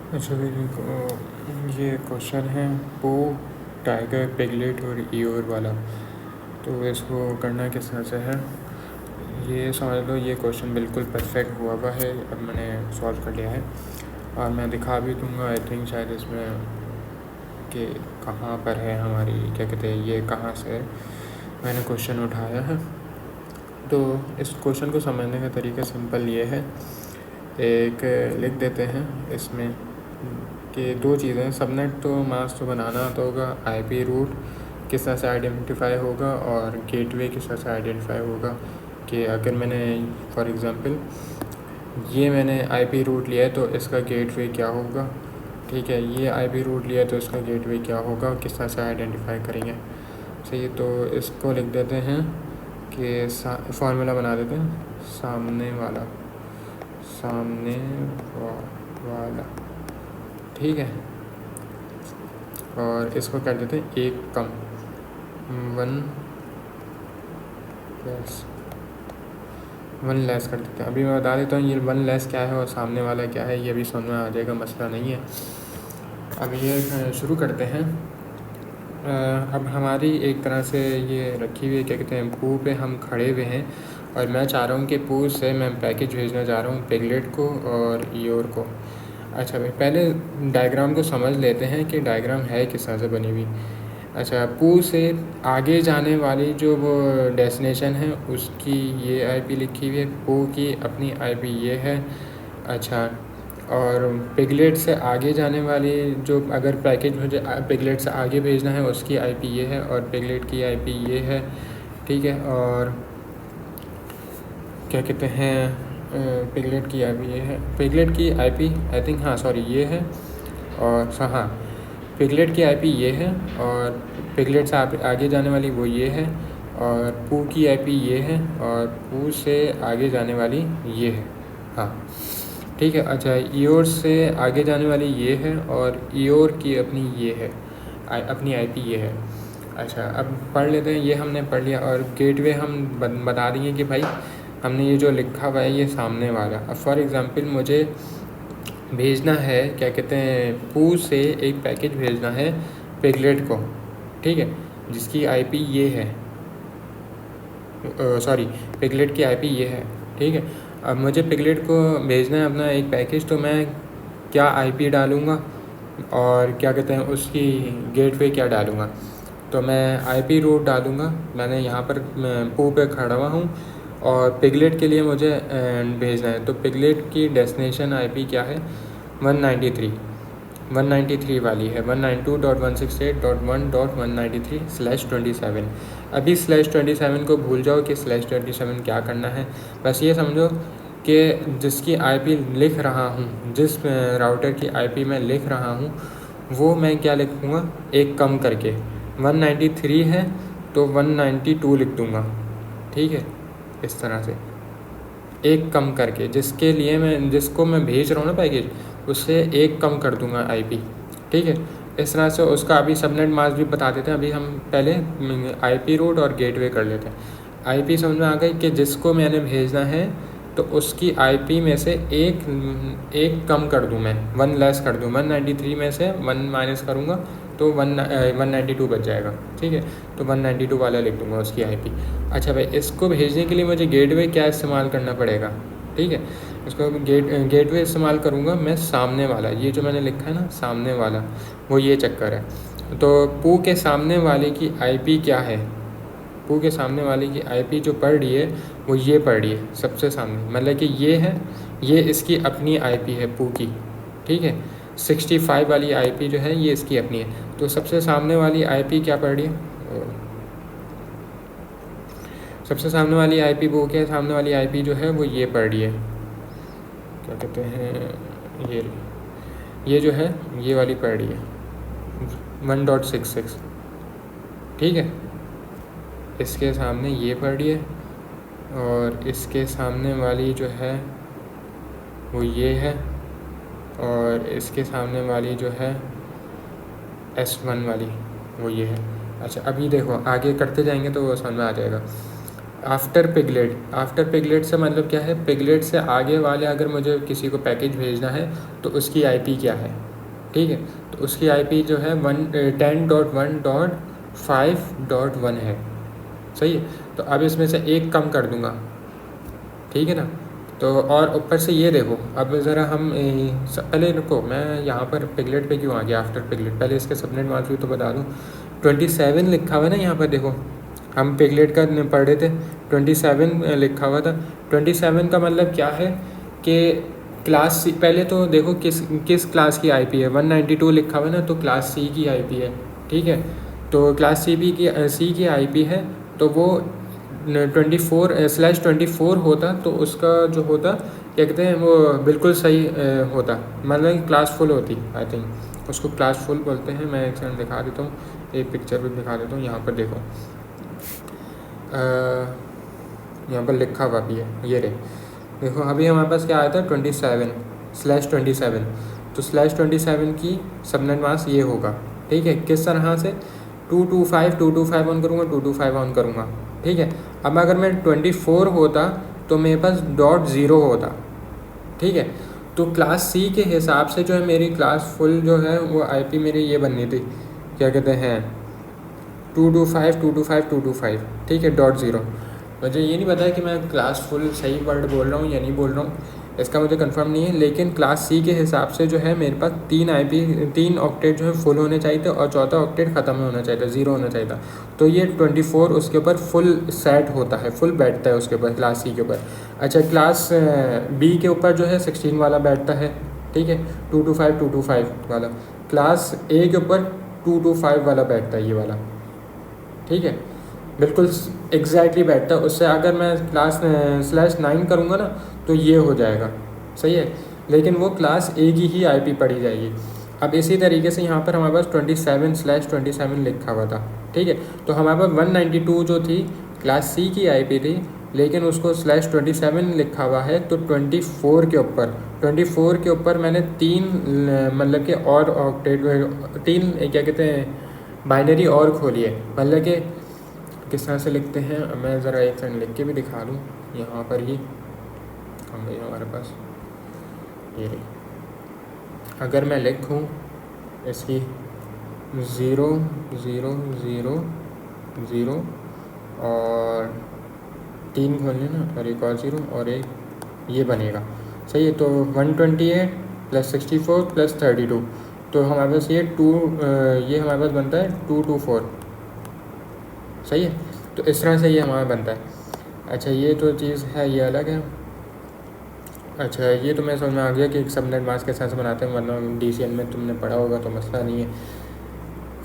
अच्छा ये क्वेश्चन है पो, टाइगर, पिगलेट और ईयोर वाला। तो इसको करना किस तरह से है, ये समझ लो ये क्वेश्चन बिल्कुल परफेक्ट हुआ है। अब मैंने सॉल्व कर लिया है और मैं दिखा भी दूँगा आई थिंक शायद इसमें कि कहाँ पर है हमारी, क्या कहते हैं, ये कहाँ से मैंने क्वेश्चन उठाया है। तो इस क्वेश्चन को समझने का तरीका सिंपल ये है, एक लिख देते हैं इसमें कि दो चीज़ें, सबनेट तो मास्क तो बनाना तो होगा, आईपी रूट किस तरह से आइडेंटिफाई होगा और गेटवे किस तरह से आइडेंटिफाई होगा। कि अगर मैंने फॉर एग्ज़ाम्पल ये मैंने आईपी रूट लिया है तो इसका गेटवे क्या होगा, ठीक है, ये आईपी रूट लिया है तो इसका गेटवे क्या होगा, किस तरह से आइडेंटिफाई करेंगे। सही, तो इसको लिख देते हैं कि फार्मूला बना देते हैं, सामने वाला ठीक है, और इसको कर देते हैं एक कम, वन लेस कर देते हैं। अभी मैं बता देता हूँ ये वन लेस क्या है और सामने वाला क्या है, ये भी समझ में आ जाएगा, मसला नहीं है। अब ये शुरू करते हैं। अब हमारी एक तरह से ये रखी हुई है, क्या कहते हैं, पू पे हम खड़े हुए हैं और मैं चाह रहा हूँ कि पू से मैं पैकेज भेजना चाह रहा हूँ पिगलेट को और ईयोर को। अच्छा भाई, पहले डायग्राम को समझ लेते हैं कि डायग्राम है किस तरह से बनी हुई। अच्छा, पू से आगे जाने वाली जो वो डेस्टिनेशन है उसकी ये आईपी लिखी हुई है, पू की अपनी आईपी ये है। अच्छा, और पिगलेट से आगे जाने वाली जो, अगर पैकेज मुझे पिगलेट से आगे भेजना है उसकी आईपी ये है और पिगलेट की आईपी ये है, ठीक है। और क्या कहते हैं, पिगलेट की आईपी ये है, पिगलेट की आईपी आई थिंक, हाँ सॉरी ये है, और हाँ पिगलेट की आईपी ये है और पिगलेट से आगे जाने वाली वो ये है, और पू की आईपी ये है और पू से आगे जाने वाली ये है, हाँ ठीक है। अच्छा, ईयोर से आगे जाने वाली ये है और ईयोर की अपनी ये है, अपनी आईपी ये है। अच्छा, अब पढ़ लेते हैं, ये हमने पढ़ लिया। और गेटवे हम बता दिए कि भाई हमने ये जो लिखा हुआ है ये सामने वाला। अब फॉर एग्ज़ाम्पल मुझे भेजना है, क्या कहते हैं, पू से एक पैकेज भेजना है पिगलेट को, ठीक है, जिसकी आईपी ये है, सॉरी पिगलेट की आईपी ये है, ठीक है। अब मुझे पिगलेट को भेजना है अपना एक पैकेज, तो मैं क्या आईपी डालूँगा और क्या कहते हैं उसकी गेटवे क्या डालूँगा। तो मैं आईपी रूट डालूँगा, मैंने यहाँ पर पू पे खड़ा हुआ हूँ और पिगलेट के लिए मुझे भेजना है। तो पिगलेट की डेस्टिनेशन आईपी क्या है, 193 वाली है, 192.168.1.193/27। अभी /27 को भूल जाओ कि /27 क्या करना है। बस ये समझो कि जिसकी आईपी लिख रहा हूँ, जिस राउटर की आईपी मैं लिख रहा हूँ, वो मैं क्या लिखूँगा, एक कम करके 193 है तो 192 लिख दूँगा, ठीक है। इस तरह से एक कम करके, जिसके लिए जिसको मैं भेज रहा हूँ ना पैकेज, उससे एक कम कर दूँगा आईपी, ठीक है। इस तरह से उसका अभी सबनेट मास्क भी बता देते हैं। अभी हम पहले आईपी रूट और गेटवे कर लेते हैं। आईपी समझ में आ गई कि जिसको मैंने भेजना है तो उसकी आईपी में से एक कम कर दूँ, मैं 1 लेस कर दूँ, 193 में से 1 माइनस करूँगा तो 192 बच जाएगा, ठीक है। तो 192 वाला लिख दूँगा उसकी आईपी। अच्छा भाई, इसको भेजने के लिए मुझे गेटवे क्या इस्तेमाल करना पड़ेगा, ठीक है। इसको गेटवे इस्तेमाल करूँगा मैं, सामने वाला, ये जो मैंने लिखा है ना सामने वाला, वो ये चक्कर है। तो पू के सामने वाले की आईपी क्या है, पू के सामने वाले की आईपी जो पढ़ रही है वो ये पढ़ रही है सबसे सामने, मतलब कि ये है, ये इसकी अपनी आईपी है पू की, ठीक है। 65 वाली आईपी जो है ये इसकी अपनी है। तो सबसे सामने वाली आईपी क्या पढ़ रही है, सबसे सामने वाली आईपी वो क्या है, सामने वाली आईपी जो है वो ये पढ़ रही है, क्या कहते हैं, ये जो है ये वाली पढ़ रही है 1.66, ठीक है। इसके सामने ये पढ़ रही है और इसके सामने वाली जो है वो ये है और इसके सामने वाली जो है S1 वाली वो ये है। अच्छा, अभी देखो आगे करते जाएंगे तो वो समझ में आ जाएगा। आफ्टर पिगलेट से मतलब क्या है, पिगलेट से आगे वाले अगर मुझे किसी को पैकेज भेजना है तो उसकी आईपी क्या है, ठीक है। तो उसकी आईपी जो है 10.1.5.1 है, सही है। तो अब इसमें से एक कम कर दूंगा, ठीक है ना। तो और ऊपर से ये देखो, अब ज़रा हम पहले रुको, मैं यहाँ पर पिगलेट पे क्यों आ गया, आफ्टर पिगलेट, पहले इसके सबनेट मास्क भी तो बता दूँ। 27 लिखा हुआ है ना यहाँ पर, देखो हम पिगलेट का पढ़ रहे थे, 27 लिखा हुआ था। 27 का मतलब क्या है कि क्लास सी, पहले तो देखो किस क्लास की आईपी है, 192 लिखा हुआ है ना, तो क्लास सी की आईपी है, ठीक है। तो क्लास सी की आईपी है, तो वो 24/24 होता, तो उसका जो होता क्या कहते हैं वो बिल्कुल सही होता, मतलब क्लास फुल होती, आई थिंक उसको क्लास फुल बोलते हैं। मैं एक सेकंड दिखा देता हूँ, एक पिक्चर भी दिखा देता हूँ, यहाँ पर देखो, यहाँ पर लिखा हुआ भी है, ये रे देखो। अभी हमारे पास क्या आया था, 27/27, तो /27 की सबनेट मास्क ये होगा, ठीक है। किस तरह से, 225 ऑन करूँगा, 225 ऑन करूँगा, ठीक है। अब अगर मैं 24 होता तो मेरे पास .0 होता, ठीक है। तो क्लास सी के हिसाब से जो है मेरी क्लास फुल जो है वो आईपी मेरी ये बननी थी, क्या कहते हैं 225, ठीक है, .0। मुझे ये नहीं पता है कि मैं क्लास फुल सही वर्ड बोल रहा हूँ या नहीं बोल रहा हूँ, इसका मुझे कंफर्म नहीं है, लेकिन क्लास सी के हिसाब से जो है मेरे पास 3 ऑक्टेट जो है फुल होने चाहिए थे, और चौथा ऑक्टेट ख़त्म होना चाहिए था, 0 होना चाहिए था। तो ये 24 उसके ऊपर फुल सेट होता है, फुल बैठता है उसके ऊपर, क्लास सी के ऊपर। अच्छा, क्लास बी के ऊपर जो है 16 वाला बैठता है, ठीक है, 225 वाला। क्लास ए के ऊपर 225 वाला बैठता है, ये वाला, ठीक है, बिल्कुल एग्जैक्टली बैठता है। उससे अगर मैं क्लास /9 करूँगा ना तो ये हो जाएगा, सही है, लेकिन वो क्लास ए की ही आईपी पड़ी जाएगी। अब इसी तरीके से यहाँ पर हमारे पास 27/27 लिखा हुआ था, ठीक है। तो हमारे पास 192 जो थी क्लास सी की आईपी थी, लेकिन उसको /27 लिखा हुआ है, तो 24 के ऊपर मैंने 3 मतलब कि और ऑक्टेट 3 क्या कहते हैं बाइनरी और खोली है, मतलब कि किस तरह से लिखते हैं। मैं ज़रा एक सेकंड लिख के भी दिखा दूँ, यहाँ पर ही हम गए हमारे पास, ये रही। अगर मैं लिखूँ इसकी 0 0 0 0 और 3 खोल लें ना, और एक और 0 और एक, ये बनेगा, सही है। तो 128 + 64 + 32, तो हमारे पास ये ये हमारे पास बनता है 224, सही है। तो इस तरह से ये हमारा बनता है। अच्छा, ये तो चीज़ है, ये अलग है। अच्छा, ये तो मैं समझ में आ गया कि एक सबनेट मास्क कैसे से बनाते हैं, वरना DCN में तुमने पढ़ा होगा तो मसला नहीं है।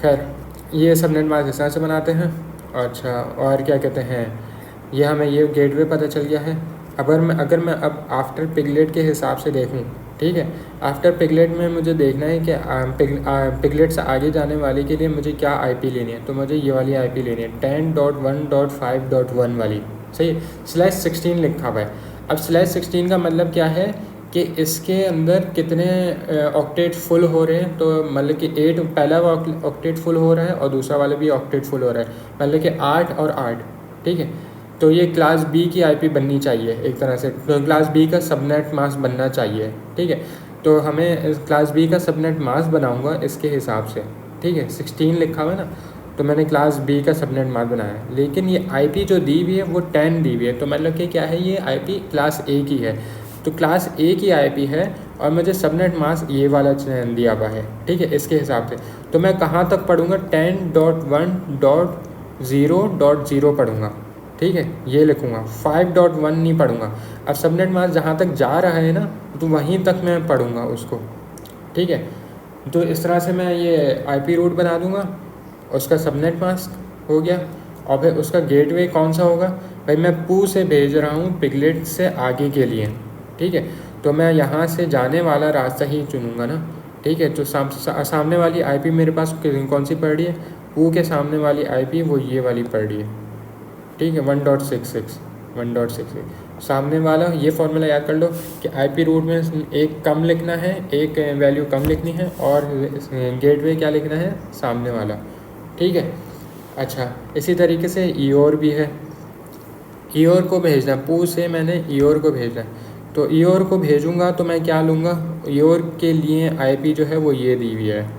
खैर, ये सबनेट मास्क इस तरह से बनाते हैं। अच्छा, और क्या कहते हैं, ये हमें ये गेटवे पता चल गया है। अगर मैं अब आफ्टर पिगलेट के हिसाब से देखूं, ठीक है, आफ्टर पिगलेट में मुझे देखना है कि पिगलेट से आगे जाने वाले के लिए मुझे क्या आईपी लेनी है, तो मुझे ये वाली आईपी लेनी है 10.1.5.1 वाली, सही है। /16 लिखा हुआ है। अब /16 का मतलब क्या है कि इसके अंदर कितने ऑक्टेट फुल हो रहे हैं, तो मतलब कि 8 पहला ऑक्टेट फुल हो रहा है और दूसरा वाला भी ऑक्टेट फुल हो रहा है, मतलब कि 8 और 8, ठीक है। तो ये क्लास बी की आईपी बननी चाहिए एक तरह से, तो क्लास बी का सबनेट मास्क बनना चाहिए, ठीक है। तो हमें क्लास बी का सबनेट मास्क बनाऊंगा इसके हिसाब से, ठीक है। 16 लिखा हुआ है ना, तो मैंने क्लास बी का सबनेट मास्क बनाया है, लेकिन ये आईपी जो दी हुई है वो 10 दी हुई है, तो मतलब कि क्या है, ये आईपी क्लास ए की है, तो क्लास ए की आईपी है, और मुझे सबनेट मास्क ये वाला दिया हुआ है, ठीक है, इसके हिसाब से। तो मैं कहाँ तक पढ़ूँगा, 10.1.0.0 पढ़ूँगा, ठीक है, ये लिखूँगा, 5.1 नहीं पढ़ूँगा। अब सबनेट मास्क जहाँ तक जा रहा है ना, तो वहीं तक मैं पढ़ूँगा उसको, ठीक है। तो इस तरह से मैं ये आईपी रूट बना दूँगा, उसका सबनेट मास्क हो गया, और फिर उसका गेटवे कौन सा होगा, भाई मैं पू से भेज रहा हूँ पिगलेट से आगे के लिए, ठीक है। तो मैं यहाँ से जाने वाला रास्ता ही चुनूँगा ना, ठीक है। तो सामने वाली आईपी मेरे पास कौन सी पड़ रही है, पू के सामने वाली आईपी वो ये वाली पड़ रही है, ठीक है, 1.66 सामने वाला। ये फॉर्मूला याद कर लो कि आईपी रूट में एक कम लिखना है, एक वैल्यू कम लिखनी है, और गेटवे क्या लिखना है, सामने वाला, ठीक है। अच्छा, इसी तरीके से ई और भी है, ईयोर को भेजना, पू से मैंने ईयोर को भेजना है, तो ईयोर को भेजूँगा तो मैं क्या लूँगा, ईयोर के लिए IP जो है वो ये दी हुई है,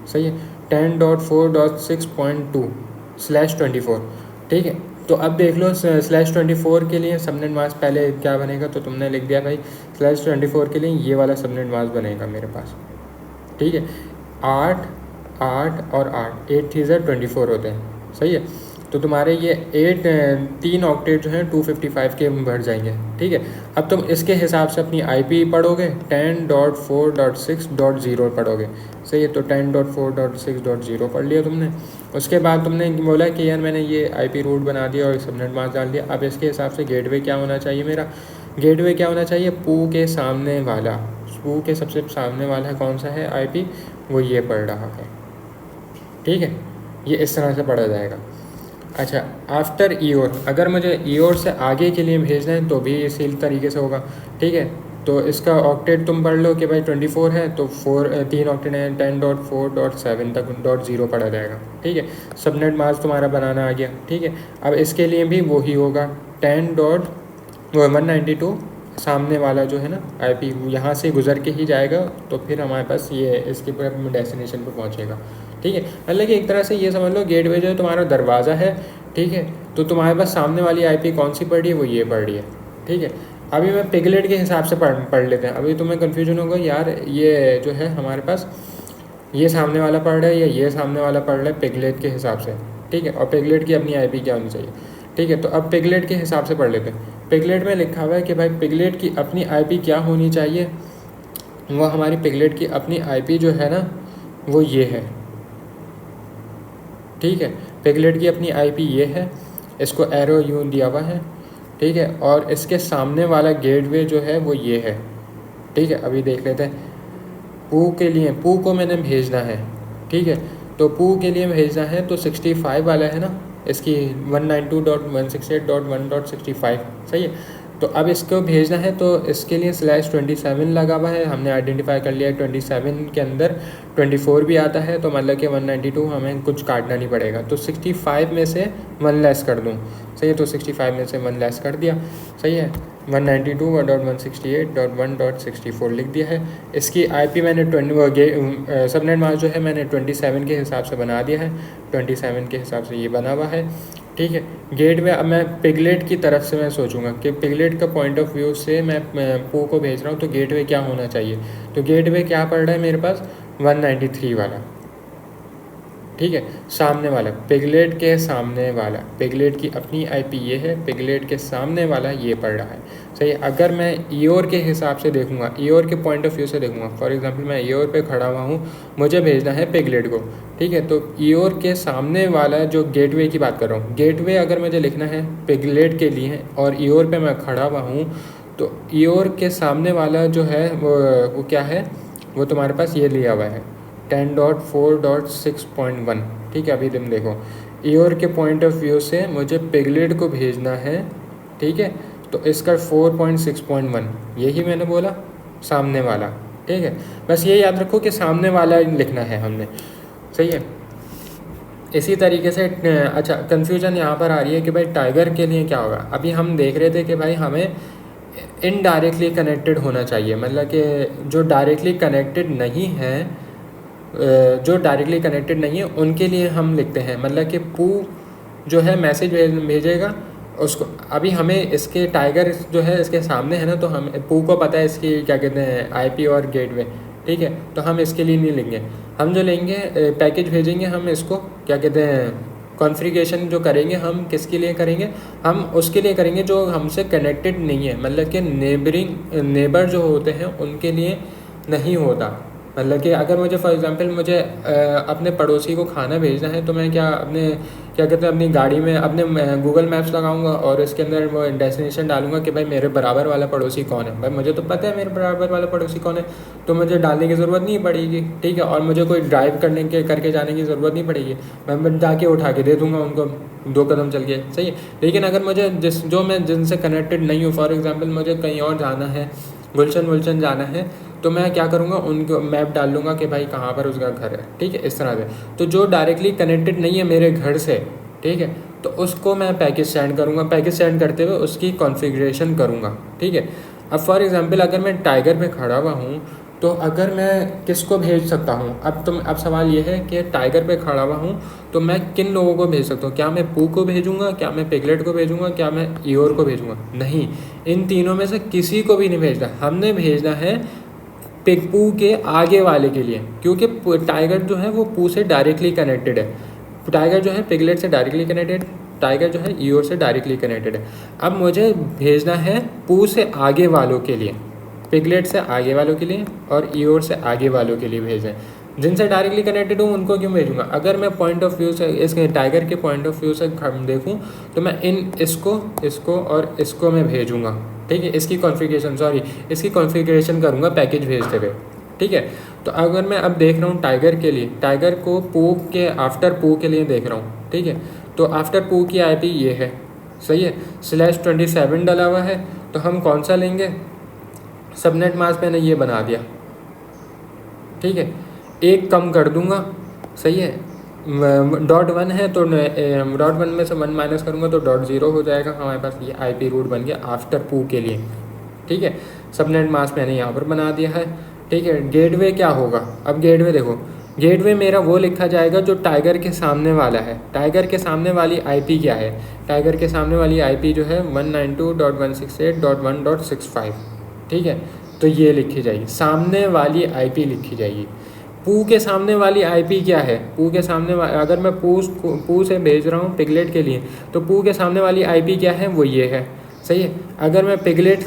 सही है, 10.4.6.2/24, ठीक है। तो अब देख लो /24 के लिए सबनेट मास्क पहले क्या बनेगा, तो तुमने लिख दिया भाई /24 के लिए ये वाला सबनेट मास्क बनेगा मेरे पास, ठीक है। 8 8 और 8 8 3 24 होते हैं, सही है। तो तुम्हारे ये 3 ऑक्टेट जो हैं 255 के भर जाएंगे, ठीक है। अब तुम इसके हिसाब से अपनी IP पढ़ोगे, 10.4.6.0 पढ़ोगे, सही है। तो 10.4.6.0 पढ़ लिया तुमने। उसके बाद तुमने बोला कि यार मैंने ये IP रूट बना दिया और सबनेट मास्क डाल दिया। अब इसके हिसाब से गेटवे क्या होना चाहिए मेरा, गेटवे क्या होना चाहिए, पू के सामने वाला, पू के सबसे सामने वाला कौन सा है IP, वो ये पढ़ रहा है, ठीक है। ये इस तरह से पढ़ा जाएगा। अच्छा, आफ्टर ईयोर, अगर मुझे ईयोर से आगे के लिए भेजना है तो भी इसी तरीके से होगा, ठीक है। तो इसका ऑक्टेट तुम पढ़ लो कि भाई 24 है, तो 3 ऑक्टेट है, 10.4.7 तक .0 पढ़ा जाएगा, ठीक है। सबनेट मास्क तुम्हारा बनाना आ गया, ठीक है। अब इसके लिए भी वही होगा, 10.192 सामने वाला जो है ना IP यहाँ से गुजर के ही जाएगा, तो फिर हमारे पास ये इसके पर डेस्टिनेशन पर पहुँचेगा, ठीक है। मतलब कि एक तरह से ये समझ लो गेटवे जो है तुम्हारा दरवाज़ा है, ठीक है। तो तुम्हारे पास सामने वाली IP कौन सी पढ़ रही है, वो ये पढ़ रही है, ठीक है। अभी मैं पिगलेट के हिसाब से पढ़ लेते हैं। अभी तुम्हें कन्फ्यूजन होगा यार ये जो है हमारे पास ये सामने वाला पढ़ रहा है या ये सामने वाला पढ़ रहा है पिगलेट के हिसाब से, ठीक है। और पिगलेट की अपनी IP क्या होनी चाहिए, ठीक है। तो अब पिगलेट के हिसाब से पढ़ लेते हैं। पिगलेट में लिखा हुआ है कि भाई पिगलेट की अपनी IP क्या होनी चाहिए, वो हमारी पिगलेट की अपनी IP जो है ना वो ये है, ठीक है। पिगलेट की अपनी IP ये है, इसको एरो यूँ दिया हुआ है, ठीक है। और इसके सामने वाला गेटवे जो है वो ये है, ठीक है। अभी देख लेते हैं। पू के लिए, पू को मैंने भेजना है, ठीक है। तो पू के लिए भेजना है तो 65 वाला है ना, इसकी 192.168.1.65, सही है। तो अब इसको भेजना है तो इसके लिए /27 लगा हुआ है, हमने आइडेंटिफाई कर लिया 27 के अंदर 24 भी आता है, तो मतलब कि 192 हमें कुछ काटना नहीं पड़ेगा। तो 65 में से 1 लेस कर दूँ, सही है। तो 65 में से 1 लेस कर दिया, सही है। 192.168.1.64 लिख दिया है। इसकी IP मैंने सबनेट मास्क जो है मैंने 27 के हिसाब से बना दिया है, 27 के हिसाब से ये बना हुआ है, ठीक है। गेटवे अब मैं पिगलेट की तरफ से मैं सोचूंगा कि पिगलेट का पॉइंट ऑफ व्यू से मैं पू को भेज रहा हूँ, तो गेटवे क्या होना चाहिए। तो गेटवे क्या पड़ रहा है मेरे पास, 193 वाला, ठीक है। सामने वाला पिगलेट के सामने वाला, पिगलेट की अपनी IP ये है, पिगलेट के सामने वाला ये पड़ रहा है, सही है। अगर मैं ईयोर के हिसाब से देखूंगा, ईयोर के पॉइंट ऑफ व्यू से देखूंगा, फॉर एग्जांपल मैं ईयोर पे खड़ा हुआ हूँ, मुझे भेजना है पिगलेट को, ठीक है। तो ईयोर के सामने वाला जो गेटवे की बात कर रहा हूँ, गेटवे अगर मुझे लिखना है पिगलेट के लिए और ईयोर पे मैं खड़ा हुआ हूँ, तो ईयोर के सामने वाला जो है वो क्या है, वो तुम्हारे पास ये लिया हुआ है 10.4.6.1, ठीक है। अभी तुम देखो ईयोर के पॉइंट ऑफ व्यू से मुझे पिगलेट को भेजना है, ठीक है। तो इसका 4.6.1 यही मैंने बोला, सामने वाला, ठीक है। बस ये याद रखो कि सामने वाला लिखना है हमने, सही है। इसी तरीके से अच्छा कन्फ्यूजन यहाँ पर आ रही है कि भाई टाइगर के लिए क्या होगा। अभी हम देख रहे थे कि भाई हमें इनडायरेक्टली कनेक्टेड होना चाहिए, मतलब कि जो डायरेक्टली कनेक्टेड नहीं है, जो डायरेक्टली कनेक्टेड नहीं है उनके लिए हम लिखते हैं, मतलब कि पू जो है मैसेज भेजेगा उसको। अभी हमें इसके टाइगर जो है इसके सामने है ना, तो हम पू को पता है इसकी क्या कहते हैं IP और गेटवे, ठीक है। तो हम इसके लिए नहीं लेंगे, हम जो लेंगे पैकेज भेजेंगे, हम इसको क्या कहते हैं कॉन्फ़िगरेशन जो करेंगे हम किसके लिए करेंगे, हम उसके लिए करेंगे जो हमसे कनेक्टेड नहीं है, मतलब कि नेबर जो होते हैं उनके लिए नहीं होता। मतलब कि अगर मुझे फॉर एग्जांपल मुझे अपने पड़ोसी को खाना भेजना है, तो मैं क्या कहते हैं अपनी गाड़ी में अपने गूगल मैप्स लगाऊंगा और इसके अंदर वो डेस्टिनेशन डालूंगा कि भाई मेरे बराबर वाला पड़ोसी कौन है। भाई मुझे तो पता है मेरे बराबर वाला पड़ोसी कौन है, तो मुझे डालने की ज़रूरत नहीं पड़ेगी, ठीक है। और मुझे कोई ड्राइव करके जाने की ज़रूरत नहीं पड़ेगी, मैं जाके उठा के दे दूँगा उनको 2 कदम चल के, सही है। लेकिन अगर मुझे मैं जिनसे कनेक्टेड नहीं हूँ, फॉर एग्ज़ाम्पल मुझे कहीं और जाना है, गुलशन जाना है, तो मैं क्या करूँगा उनको मैप डाल लूँगा कि भाई कहाँ पर उसका घर है, ठीक है, इस तरह से। तो जो डायरेक्टली कनेक्टेड नहीं है मेरे घर से, ठीक है, तो उसको मैं पैकेज सेंड करूँगा, पैकेज सेंड करते हुए उसकी कॉन्फ़िगरेशन करूँगा, ठीक है। अब फॉर एग्ज़ाम्पल अगर मैं टाइगर पे खड़ा हुआ हूँ तो अगर मैं किसको भेज सकता हूँ, अब सवाल ये है कि टाइगर पे खड़ा हुआ हूँ तो मैं किन लोगों को भेज सकता हूँ। क्या मैं पू को भेजूँगा, क्या मैं पिगलेट को भेजूँगा, क्या मैं ईयोर को भेजूँगा? नहीं, इन तीनों में से किसी को भी नहीं भेजना। हमने भेजना है पू के आगे वाले के लिए, क्योंकि टाइगर जो है वो पू से डायरेक्टली कनेक्टेड है, टाइगर जो है पिगलेट से डायरेक्टली कनेक्टेड, टाइगर जो है ईयोर से डायरेक्टली कनेक्टेड है। अब मुझे भेजना है पू से आगे वालों के लिए, पिगलेट से आगे वालों के लिए और ईयोर से आगे वालों के लिए भेजें। जिनसे डायरेक्टली कनेक्टेड हूँ उनको क्यों भेजूँगा? अगर मैं पॉइंट ऑफ व्यू से इस टाइगर के पॉइंट ऑफ व्यू से देखूँ तो मैं इसको और इसको मैं भेजूँगा, ठीक है। इसकी कॉन्फ़िगरेशन करूँगा पैकेज भेजते हुए, ठीक है। तो अगर मैं अब देख रहा हूँ टाइगर के लिए, टाइगर को पू के आफ्टर पू के लिए देख रहा हूँ, ठीक है। तो आफ्टर पू की आईपी ये है, सही है, /27 डाला हुआ है। तो हम कौन सा लेंगे? सबनेट मास्क मैंने ये बना दिया, ठीक है। एक कम कर दूंगा, सही है। .1 है तो .1 में से 1 माइनस करूँगा तो .0 हो जाएगा। हमारे पास ये आईपी रूट बन गया आफ्टर पू के लिए, ठीक है। सबनेट मास्क मैंने यहाँ पर बना दिया है, ठीक है। गेटवे क्या होगा? अब गेटवे देखो, गेटवे मेरा वो लिखा जाएगा जो टाइगर के सामने वाला है। टाइगर के सामने वाली आईपी क्या है? टाइगर के सामने वाली आईपी जो है 192.168.1.65, ठीक है। तो ये लिखी जाएगी, सामने वाली आईपी लिखी जाएगी। पू के सामने वाली आईपी क्या है? पू के सामने अगर मैं पू से भेज रहा हूँ पिगलेट के लिए तो पू के सामने वाली आईपी क्या है? वो ये है, सही है। अगर मैं पिगलेट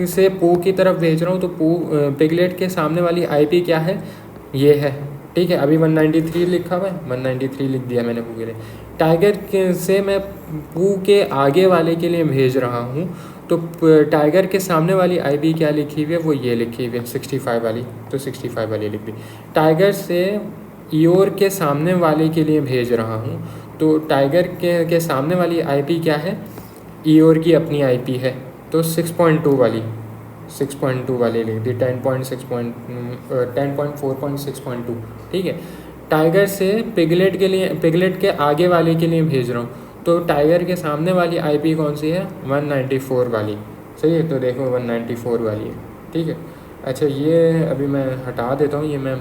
से पू की तरफ भेज रहा हूँ तो पिगलेट के सामने वाली आईपी क्या है? ये है, ठीक है। अभी 193 लिखा हुआ है, 193 लिख दिया मैंने पू के लिए। टाइगर से मैं पू के आगे वाले के लिए भेज रहा हूँ तो टाइगर के सामने वाली आईपी क्या लिखी हुई है? वो ये लिखी हुई है 65 वाली, तो 65 वाली लिख दी। टाइगर से ईयोर के सामने वाले के लिए भेज रहा हूँ तो टाइगर के सामने वाली आईपी क्या है? ईयोर की अपनी आईपी है, तो 6.2 वाली लिख दी, 10.4.6.2, ठीक है। टाइगर से पिगलेट के आगे वाले के लिए भेज रहा हूँ तो टाइगर के सामने वाली आईपी कौन सी है? 194 वाली, सही है। तो देखो 194 वाली है, ठीक है। अच्छा, ये अभी मैं हटा देता हूँ, ये मैं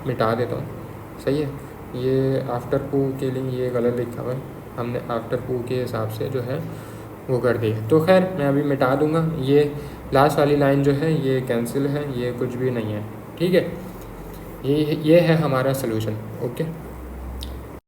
मिटा देता हूँ, सही है। ये आफ्टर पू के लिए ये गलत लिखा हुआ है, हमने आफ्टर पू के हिसाब से जो है वो कर दिया। तो खैर मैं अभी मिटा दूँगा, ये लास्ट वाली लाइन जो है ये कैंसिल है, ये कुछ भी नहीं है, ठीक है। ये है हमारा सलूशन, ओके।